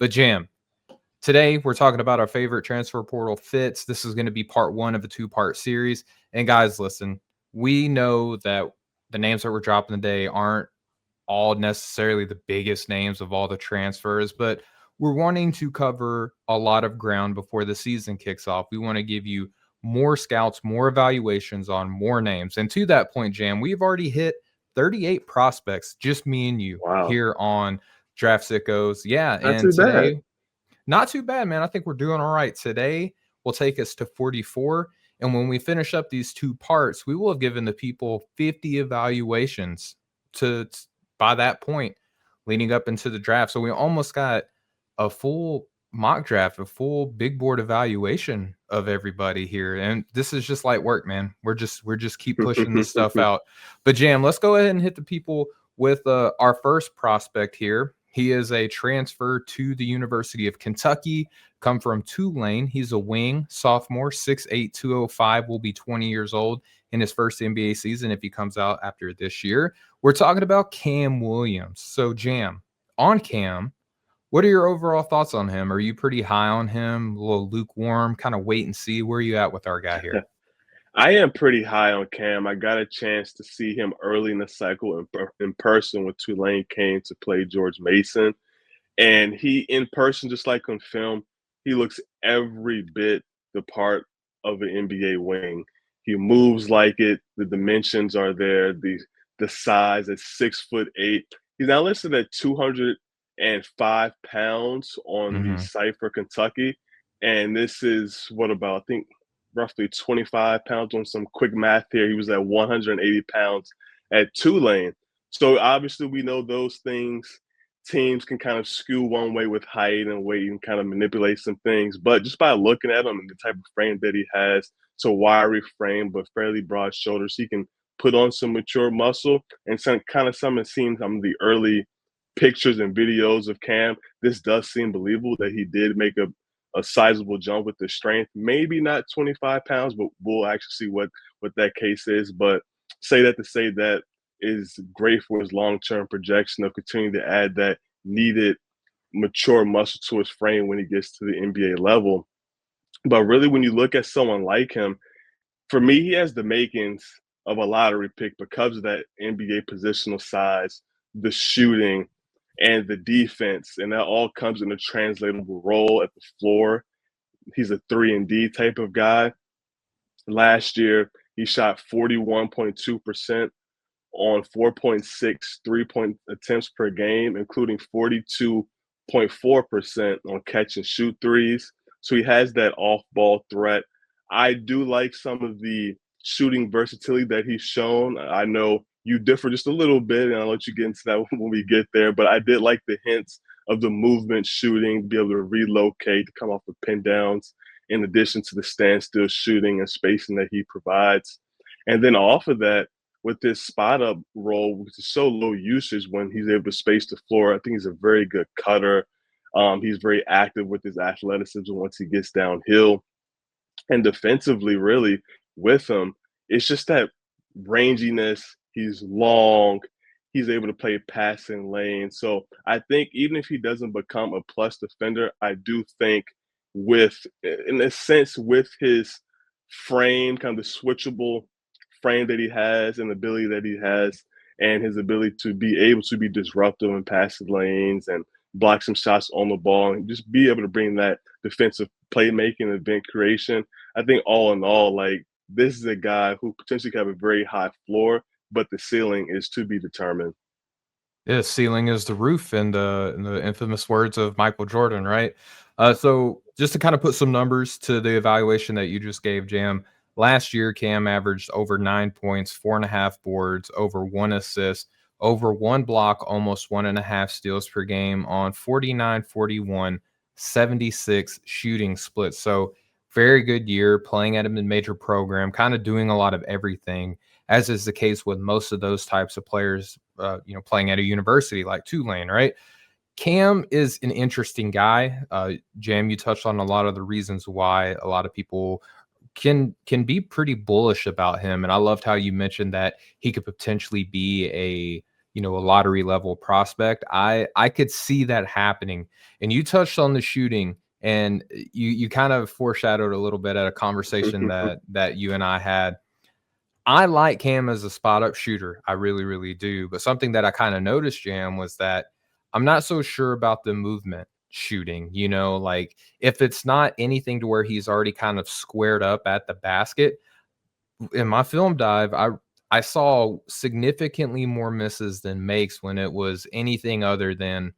But Jam, today we're talking about our favorite transfer portal fits. This is going to be part one of a two-part series. And guys, listen, we know that the names that we're dropping today aren't all necessarily the biggest names of all the transfers, but we're wanting to cover a lot of ground before the season kicks off. We want to give you more scouts, more evaluations on more names. And to that point, Jam, we've already hit 38 prospects, just me and you Wow, here on Draft Sickos. Yeah, not and too bad. today, not too bad, man. I think we're doing all right. Today will take us to 44. And when we finish up these two parts, we will have given the people 50 evaluations to by that point leading up into the draft. So we almost got a full mock draft, a full big board evaluation of everybody here. And this is just light work, man. We're just keep pushing this stuff out. But Jam, let's go ahead and hit the people with our first prospect here. He is a transfer to the University of Kentucky, come from Tulane. He's a wing, sophomore, 6'8", 205, will be 20 years old in his first NBA season if he comes out after this year. We're talking about Kam Williams. So, Jam, on Kam, what are your overall thoughts on him? Are you pretty high on him, a little lukewarm, kind of wait and see? Where are you at with our guy here? I am pretty high on Cam. I got a chance to see him early in the cycle in person when Tulane came to play George Mason. And he, in person, just like on film, he looks every bit the part of an NBA wing. He moves like it. The dimensions are there. The size at 6'8". He's now listed at 205 pounds on the Mm-hmm. site for Kentucky, and this is what about I think roughly 25 pounds on some quick math here. He was at 180 pounds at Tulane. So obviously we know those things teams can kind of skew one way with height and weight and kind of manipulate some things. But just by looking at him and the type of frame that he has, it's a wiry frame but fairly broad shoulders. He can put on some mature muscle and some kind of some have seen some of the early pictures and videos of Cam. This does seem believable that he did make a sizable jump with the strength. Maybe not 25 pounds, but we'll actually see what that case is. But say that to say that is great for his long-term projection of continuing to add that needed mature muscle to his frame when he gets to the NBA level. But really, when you look at someone like him, for me, he has the makings of a lottery pick because of that NBA positional size, the shooting, and the defense, and that all comes in a translatable role at the floor. He's a 3 and D type of guy. Last year, he shot 41.2% on 4.6 3-point attempts per game, including 42.4% on catch and shoot threes. So he has that off ball threat. I do like some of the shooting versatility that he's shown. I know you differ just a little bit, and I'll let you get into that when we get there. But I did like the hints of the movement shooting, to be able to relocate, to come off of pin downs, in addition to the standstill shooting and spacing that he provides. And then off of that, with this spot up role, which is so low usage when he's able to space the floor, I think he's a very good cutter. He's very active with his athleticism once he gets downhill. And defensively, really, with him, it's just that ranginess. He's long. He's able to play passing lane. So I think even if he doesn't become a plus defender, I do think in a sense, with his frame, kind of the switchable frame that he has and ability that he has, and his ability to be able to be disruptive in passing lanes and block some shots on the ball and just be able to bring that defensive playmaking and event creation. I think all in all, like this is a guy who potentially could have a very high floor, but the ceiling is to be determined. Yeah, ceiling is the roof, in the infamous words of Michael Jordan, right? So just to kind of put some numbers to the evaluation that you just gave, Jam. Last year, Cam averaged over 9 points, 4.5 boards, over 1 assist, over 1 block, almost 1.5 steals per game on 49, 41, 76 shooting splits. So very good year playing at a mid-major program, kind of doing a lot of everything, as is the case with most of those types of players, playing at a university like Tulane, right? Cam is an interesting guy. Jam, you touched on a lot of the reasons why a lot of people can be pretty bullish about him, and I loved how you mentioned that he could potentially be a lottery level prospect. I could see that happening. And you touched on the shooting, and you kind of foreshadowed a little bit at a conversation that you and I had. I like Cam as a spot up shooter. I really, really do. But something that I kind of noticed, Jam, was that I'm not so sure about the movement shooting. Like if it's not anything to where he's already kind of squared up at the basket. In my film dive, I saw significantly more misses than makes when it was anything other than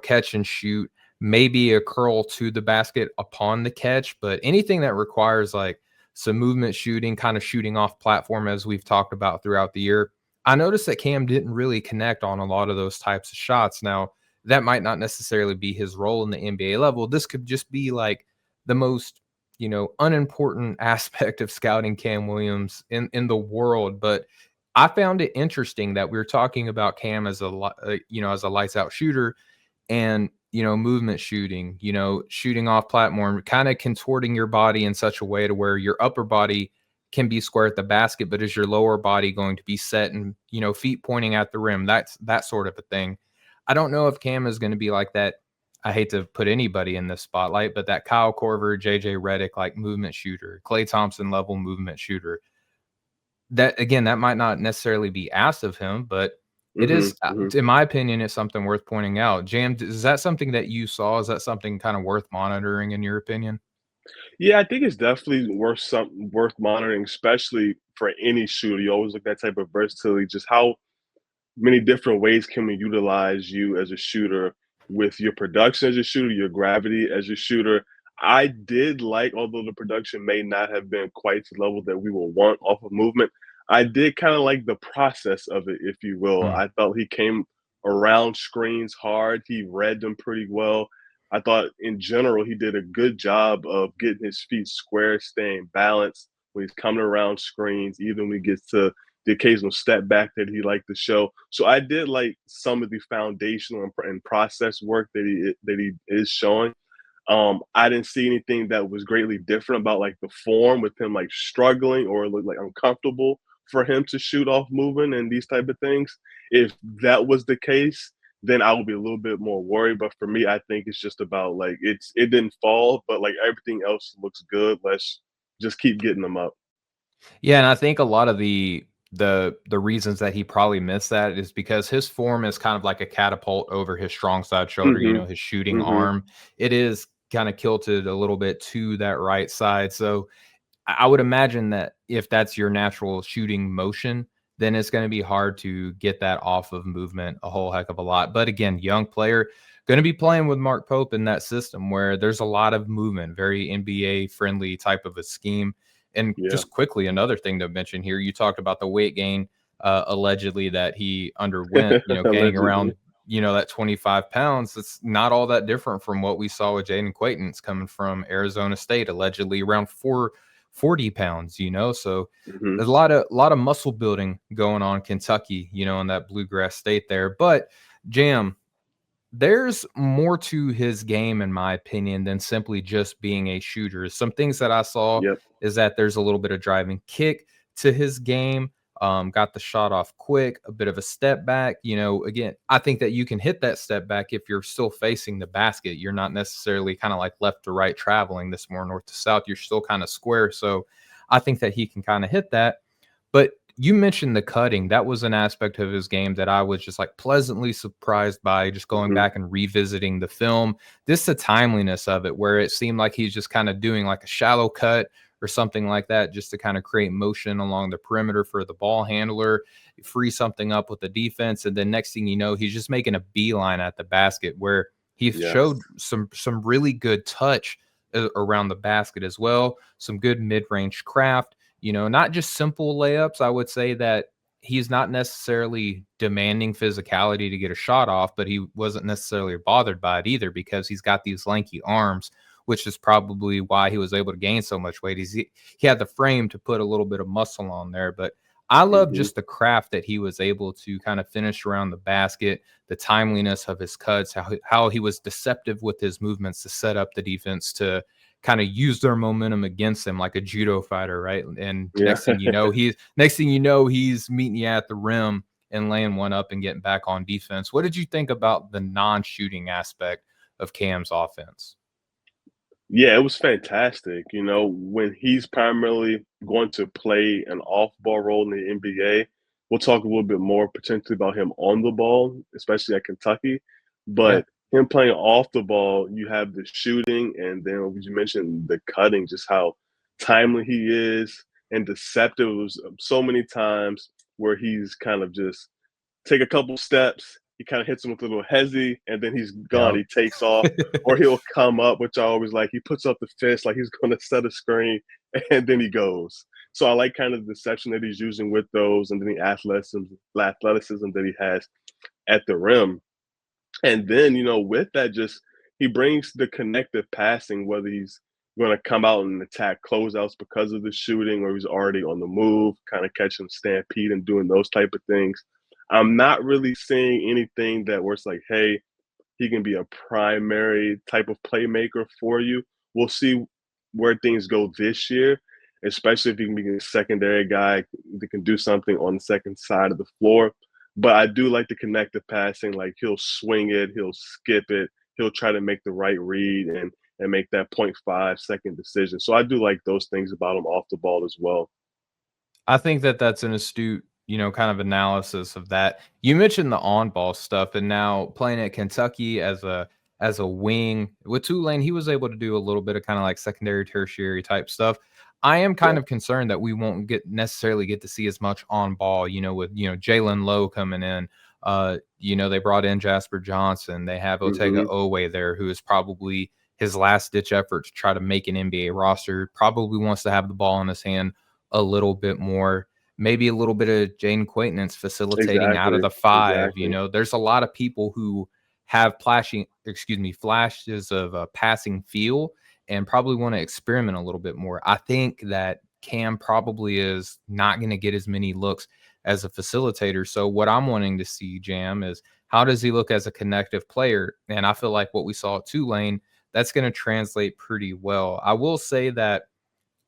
catch and shoot, maybe a curl to the basket upon the catch, but anything that requires like some movement shooting, kind of shooting off platform, as we've talked about throughout the year. I noticed that Cam didn't really connect on a lot of those types of shots. Now, that might not necessarily be his role in the NBA level. This could just be like the most, unimportant aspect of scouting Cam Williams in the world. But I found it interesting that we were talking about Cam as as a lights out shooter, and movement shooting, shooting off platform, kind of contorting your body in such a way to where your upper body can be square at the basket, but is your lower body going to be set and feet pointing at the rim? That's that sort of a thing. I don't know if Cam is going to be like that. I hate to put anybody in this spotlight, but that Kyle Korver, JJ Redick like movement shooter, Klay Thompson level movement shooter, that again, that might not necessarily be asked of him, but it is, in my opinion, it's something worth pointing out. Jam, is that something that you saw? Is that something kind of worth monitoring in your opinion? Yeah, I think it's definitely worth monitoring, especially for any shooter. You always look at that type of versatility, just how many different ways can we utilize you as a shooter with your production as a shooter, your gravity as a shooter. I did like, although the production may not have been quite to the level that we will want off of movement, I did kind of like the process of it, if you will. Mm, I felt he came around screens hard. He read them pretty well. I thought in general he did a good job of getting his feet square, staying balanced when he's coming around screens, even when he gets to the occasional step back that he liked to show. So I did like some of the foundational and process work that he is showing. I didn't see anything that was greatly different about like the form with him like struggling or look like uncomfortable for him to shoot off moving and these type of things. If that was the case, then I would be a little bit more worried. But for me, I think it's just about like it didn't fall, but like everything else looks good. Let's just keep getting them up. yeah, and I think a lot of the reasons that he probably missed that is because his form is kind of like a catapult over his strong side shoulder, Hmm. his shooting Hmm. arm. It is kind of kilted a little bit to that right side. So I would imagine that if that's your natural shooting motion, then it's going to be hard to get that off of movement a whole heck of a lot. But again, young player, going to be playing with Mark Pope in that system where there's a lot of movement, very NBA friendly type of a scheme. And Yeah. just quickly, another thing to mention here, you talked about the weight gain allegedly that he underwent, gaining Allegedly. around, that 25 pounds. It's not all that different from what we saw with Jaden Quaintance coming from Arizona State, allegedly around 40 pounds, so Hmm. there's a lot of muscle building going on Kentucky, in that bluegrass state there. But Jam, there's more to his game, in my opinion, than simply just being a shooter. Some things that I saw Yep. is that there's a little bit of driving kick to his game. Got the shot off quick, a bit of a step back. Again, I think that you can hit that step back if you're still facing the basket. You're not necessarily kind of like left to right traveling this more north to south. You're still kind of square. So I think that he can kind of hit that. But you mentioned the cutting. That was an aspect of his game that I was just like pleasantly surprised by, just going Hmm. back and revisiting the film. This the timeliness of it, where it seemed like he's just kind of doing like a shallow cut or something like that, just to kind of create motion along the perimeter for the ball handler, free something up with the defense, and then next thing you know, he's just making a beeline at the basket where he Yes. showed some really good touch around the basket as well, some good mid-range craft, not just simple layups. I would say that he's not necessarily demanding physicality to get a shot off, but he wasn't necessarily bothered by it either because he's got these lanky arms, which is probably why he was able to gain so much weight. He had the frame to put a little bit of muscle on there, but I love Hmm. just the craft that he was able to kind of finish around the basket, the timeliness of his cuts, how he was deceptive with his movements to set up the defense to kind of use their momentum against him like a judo fighter, right? And Yeah. next thing you know, he's meeting you at the rim and laying one up and getting back on defense. What did you think about the non-shooting aspect of Cam's offense? Yeah, it was fantastic. You know, when he's primarily going to play an off-ball role in the NBA, we'll talk a little bit more potentially about him on the ball, especially at Kentucky. Yeah. But him playing off the ball, you have the shooting, and then you mentioned the cutting, just how timely he is and deceptive. It was so many times where he's kind of just take a couple steps. He kind of hits him with a little hezzy, and then he's gone. Yep. He takes off, or he'll come up, which I always like. He puts up the fist like he's going to set a screen, and then he goes. So I like kind of the deception that he's using with those, and then the athleticism that he has at the rim. And then, you know, with that, just he brings the connective passing, whether he's going to come out and attack closeouts because of the shooting, or he's already on the move, kind of catching stampede and doing those type of things. I'm not really seeing anything that where it's like, hey, he can be a primary type of playmaker for you. We'll see where things go this year, especially if he can be a secondary guy that can do something on the second side of the floor. But I do like the connective passing. Like he'll swing it, he'll skip it, he'll try to make the right read and make that 0.5 second decision. So I do like those things about him off the ball as well. I think that that's an astute, kind of analysis of that. You mentioned the on-ball stuff, and now playing at Kentucky as a wing with Tulane, he was able to do a little bit of kind of like secondary, tertiary type stuff. I am kind Yeah. of concerned that we won't necessarily get to see as much on ball, with Jalen Lowe coming in. They brought in Jasper Johnson. They have Otega Hmm. Owe there, who is probably his last ditch effort to try to make an NBA roster. Probably wants to have the ball in his hand a little bit more, maybe a little bit of Jane Quaintance facilitating out of Exactly. the five. Exactly. There's a lot of people who have flashes of a passing feel and probably want to experiment a little bit more. I think that Cam probably is not going to get as many looks as a facilitator. So what I'm wanting to see, Jam, is how does he look as a connective player? And I feel like what we saw at Tulane, that's going to translate pretty well. I will say that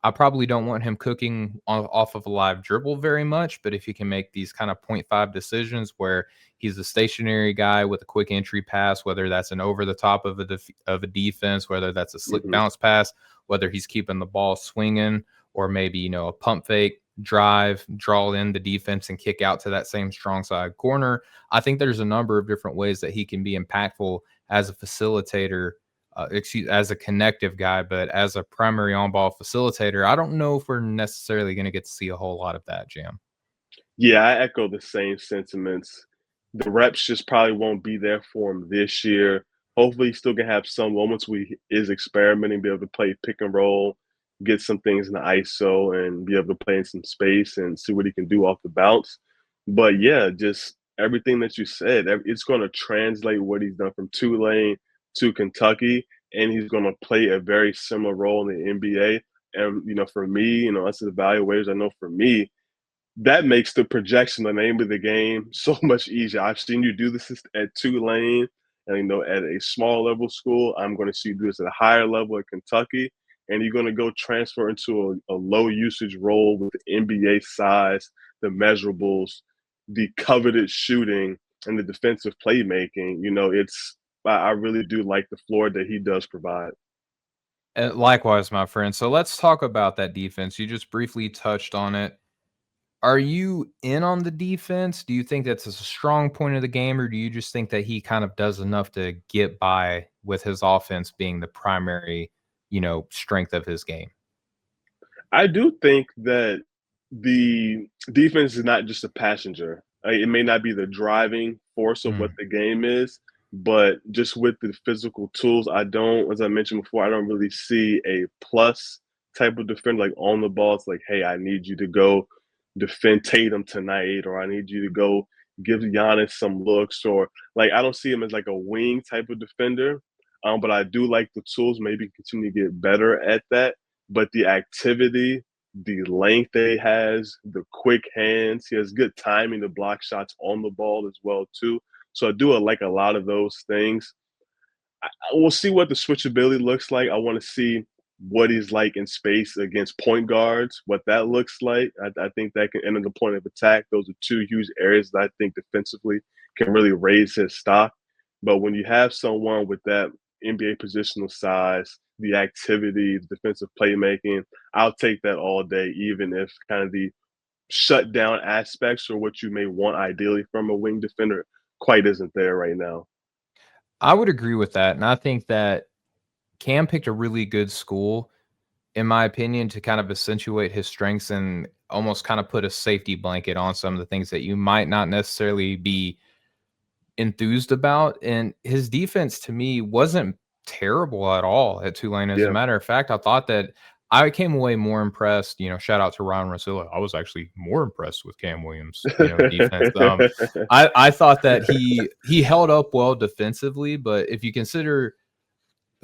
I probably don't want him cooking off of a live dribble very much, but if he can make these kind of point 0.5 decisions where he's a stationary guy with a quick entry pass, whether that's an over the top of a defense, whether that's a slick Hmm. bounce pass, whether he's keeping the ball swinging, or maybe a pump fake, drive, draw in the defense and kick out to that same strong side corner. I think there's a number of different ways that he can be impactful as a facilitator, as a connective guy, but as a primary on ball facilitator, I don't know if we're necessarily going to get to see a whole lot of that, Jam. Yeah, I echo the same sentiments. The reps just probably won't be there for him this year. Hopefully, he still can have some moments where he is experimenting, be able to play pick and roll, get some things in the ISO, and be able to play in some space and see what he can do off the bounce. But yeah, just everything that you said, it's going to translate what he's done from Tulane to Kentucky, and he's going to play a very similar role in the NBA. And for me, that's the evaluators. I know for me, that makes the projection, the name of the game, so much easier. I've seen you do this at Tulane, and at a small level school. I'm going to see you do this at a higher level at Kentucky, and you're going to go transfer into a low usage role with the NBA size, the measurables, the coveted shooting, and the defensive playmaking. I really do like the floor that he does provide. Likewise, my friend. So let's talk about that defense. You just briefly touched on it. Are you in on the defense? Do you think that's a strong point of the game, or do you just think that he kind of does enough to get by with his offense being the primary, strength of his game? I do think that the defense is not just a passenger. It may not be the driving force of what Mm. the game is, but just with the physical tools, as I mentioned before, I don't really see a plus type of defender like on the ball. It's like, hey, I need you to go defend Tatum tonight, or I need you to go give Giannis some looks, or like I don't see him as like a wing type of defender. But I do like the tools. Maybe continue to get better at that, but the activity, the length that he has, the quick hands, he has good timing to block shots on the ball as well too. So I do like a lot of those things. We'll see what the switchability looks like. I want to see what he's like in space against point guards, what that looks like. I think that can enter the point of attack. Those are two huge areas that I think defensively can really raise his stock. But when you have someone with that NBA positional size, the activity, the defensive playmaking, I'll take that all day, even if kind of the shut down aspects or what you may want ideally from a wing defender quite isn't there right now. I would agree with that, and I think that Cam picked a really good school, in my opinion, to kind of accentuate his strengths and almost kind of put a safety blanket on some of the things that you might not necessarily be enthused about. And his defense to me wasn't terrible at all at Tulane. As a Yeah. matter of fact, I thought that I came away more impressed. Shout out to Ron Rosilla. I was actually more impressed with Kam Williams, defense. I thought that he held up well defensively, but if you consider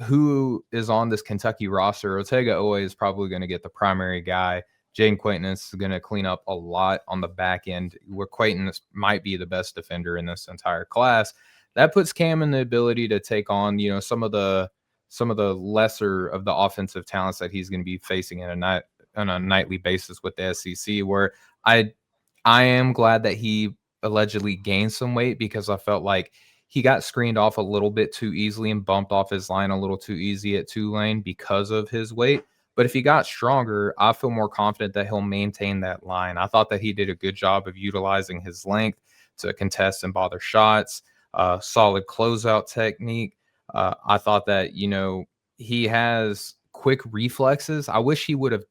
who is on this Kentucky roster, Otega Owe is probably going to get the primary guy. Jaden Quayton is going to clean up a lot on the back end, where Quayton might be the best defender in this entire class. That puts Cam in the ability to take on, some of the lesser of the offensive talents that he's going to be facing on a nightly basis with the SEC. Where I am glad that he allegedly gained some weight, because I felt like he got screened off a little bit too easily and bumped off his line a little too easy at Tulane because of his weight. But if he got stronger, I feel more confident that he'll maintain that line. I thought that he did a good job of utilizing his length to contest and bother shots, solid closeout technique. I thought that, he has quick reflexes. I wish he would have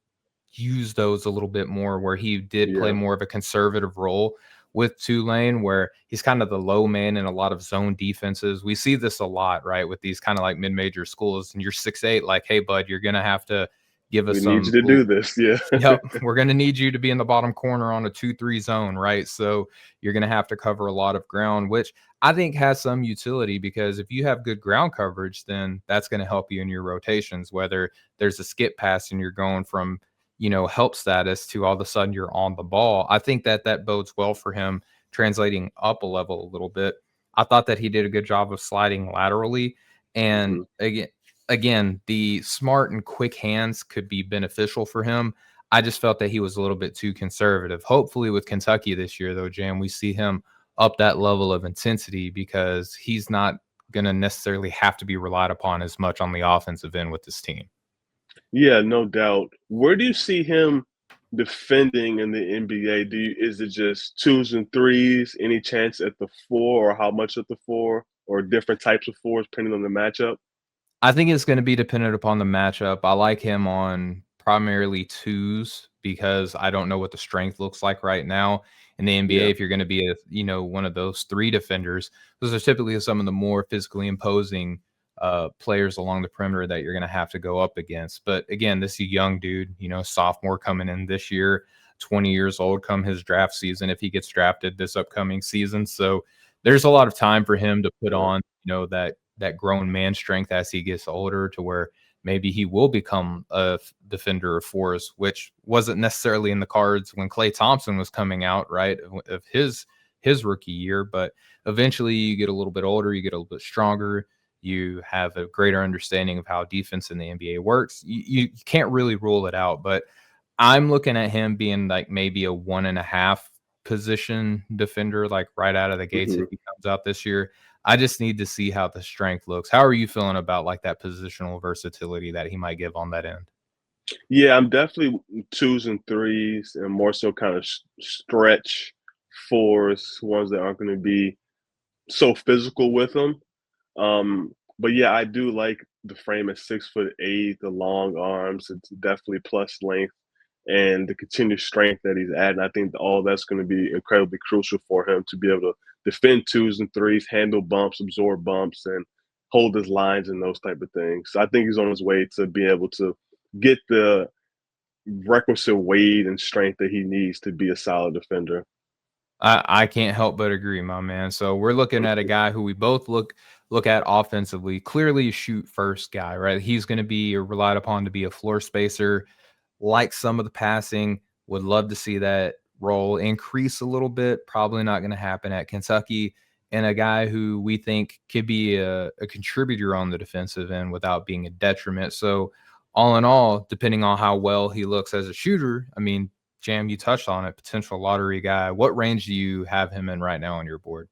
used those a little bit more, where he did play Yeah. more of a conservative role with Tulane, where he's kind of the low man in a lot of zone defenses. We see this a lot, right, with these kind of like mid-major schools, and you're 6'8", like, hey, bud, you're gonna have to give us We need you some. to do this. Yeah. Yep, we're gonna need you to be in the bottom corner on a 2-3 zone, right? So you're gonna have to cover a lot of ground, which I think has some utility, because if you have good ground coverage, then that's gonna help you in your rotations, whether there's a skip pass and you're going from help status to all of a sudden you're on the ball. I think that that bodes well for him translating up a level a little bit. I thought that he did a good job of sliding laterally. And Hmm. again, the smart and quick hands could be beneficial for him. I just felt that he was a little bit too conservative. Hopefully with Kentucky this year, though, Jam, we see him up that level of intensity, because he's not going to necessarily have to be relied upon as much on the offensive end with this team. Yeah, no doubt. Where do you see him defending in the NBA? Is it just twos and threes? Any chance at the four, or how much at the four, or different types of fours, depending on the matchup? I think it's gonna be dependent upon the matchup. I like him on primarily twos, because I don't know what the strength looks like right now in the NBA. Yeah. If you're gonna be one of those three defenders, those are typically some of the more physically imposing players along the perimeter that you're gonna have to go up against. But again, this is a young dude, sophomore coming in this year, 20 years old come his draft season, if he gets drafted this upcoming season. So there's a lot of time for him to put Yeah. on, that grown man strength as he gets older, to where maybe he will become a defender of fours, which wasn't necessarily in the cards when Klay Thompson was coming out, right, of his rookie year. But eventually you get a little bit older, you get a little bit stronger, you have a greater understanding of how defense in the NBA works. You can't really rule it out, but I'm looking at him being like maybe a 1.5 position defender, like right out of the gates if Mhm. he comes out this year. I just need to see how the strength looks. How are you feeling about like that positional versatility that he might give on that end? Yeah, I'm definitely twos and threes, and more so kind of stretch fours, ones that aren't going to be so physical with them. But yeah, I do like the frame at 6'8", the long arms. It's definitely plus length, and the continued strength that he's adding. I think all that's going to be incredibly crucial for him to be able to defend twos and threes, handle bumps, absorb bumps, and hold his lines and those type of things. So I think he's on his way to be able to get the requisite weight and strength that he needs to be a solid defender. I can't help but agree, my man. So we're looking at a guy who we both look at offensively. Clearly a shoot first guy, right? He's going to be relied upon to be a floor spacer, like some of the passing. Would love to see that role increase a little bit. Probably not going to happen at Kentucky. And a guy who we think could be a contributor on the defensive end without being a detriment. So all in all, depending on how well he looks as a shooter, I mean, Jam, you touched on it, potential lottery guy. What range do you have him in right now on your board?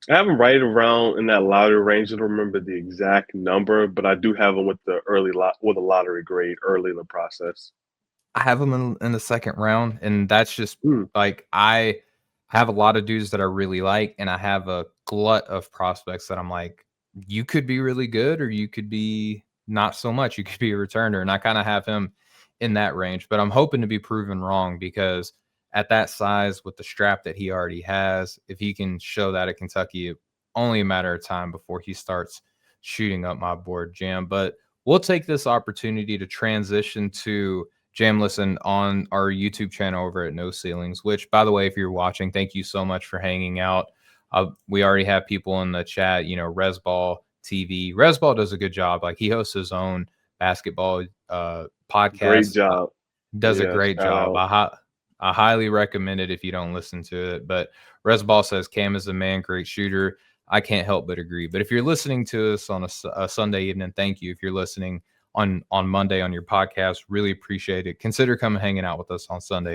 I have him right around in that lottery range. I don't remember the exact number, but I do have him with the with a lottery grade early in the process. I have him in the second round, and that's just Mm, like I have a lot of dudes that I really like, and I have a glut of prospects that I'm like, you could be really good, or you could be not so much. You could be a returner, and I kind of have him in that range. But I'm hoping to be proven wrong because at that size, with the strap that he already has, if he can show that at Kentucky, it only a matter of time before he starts shooting up my board, Jam. But we'll take this opportunity to transition to Jam Listen on our YouTube channel over at No Ceilings, which, by the way, if you're watching, thank you so much for hanging out. We already have people in the chat, Resball TV. Resball does a good job. Like, he hosts his own basketball great podcast, job. does a Yeah, great shout job. out. I highly recommend it if you don't listen to it. But Resball says Cam is a man, great shooter. I can't help but agree. But if you're listening to us on a Sunday evening, thank you. If you're listening on Monday on your podcast, really appreciate it. Consider coming hanging out with us on Sunday.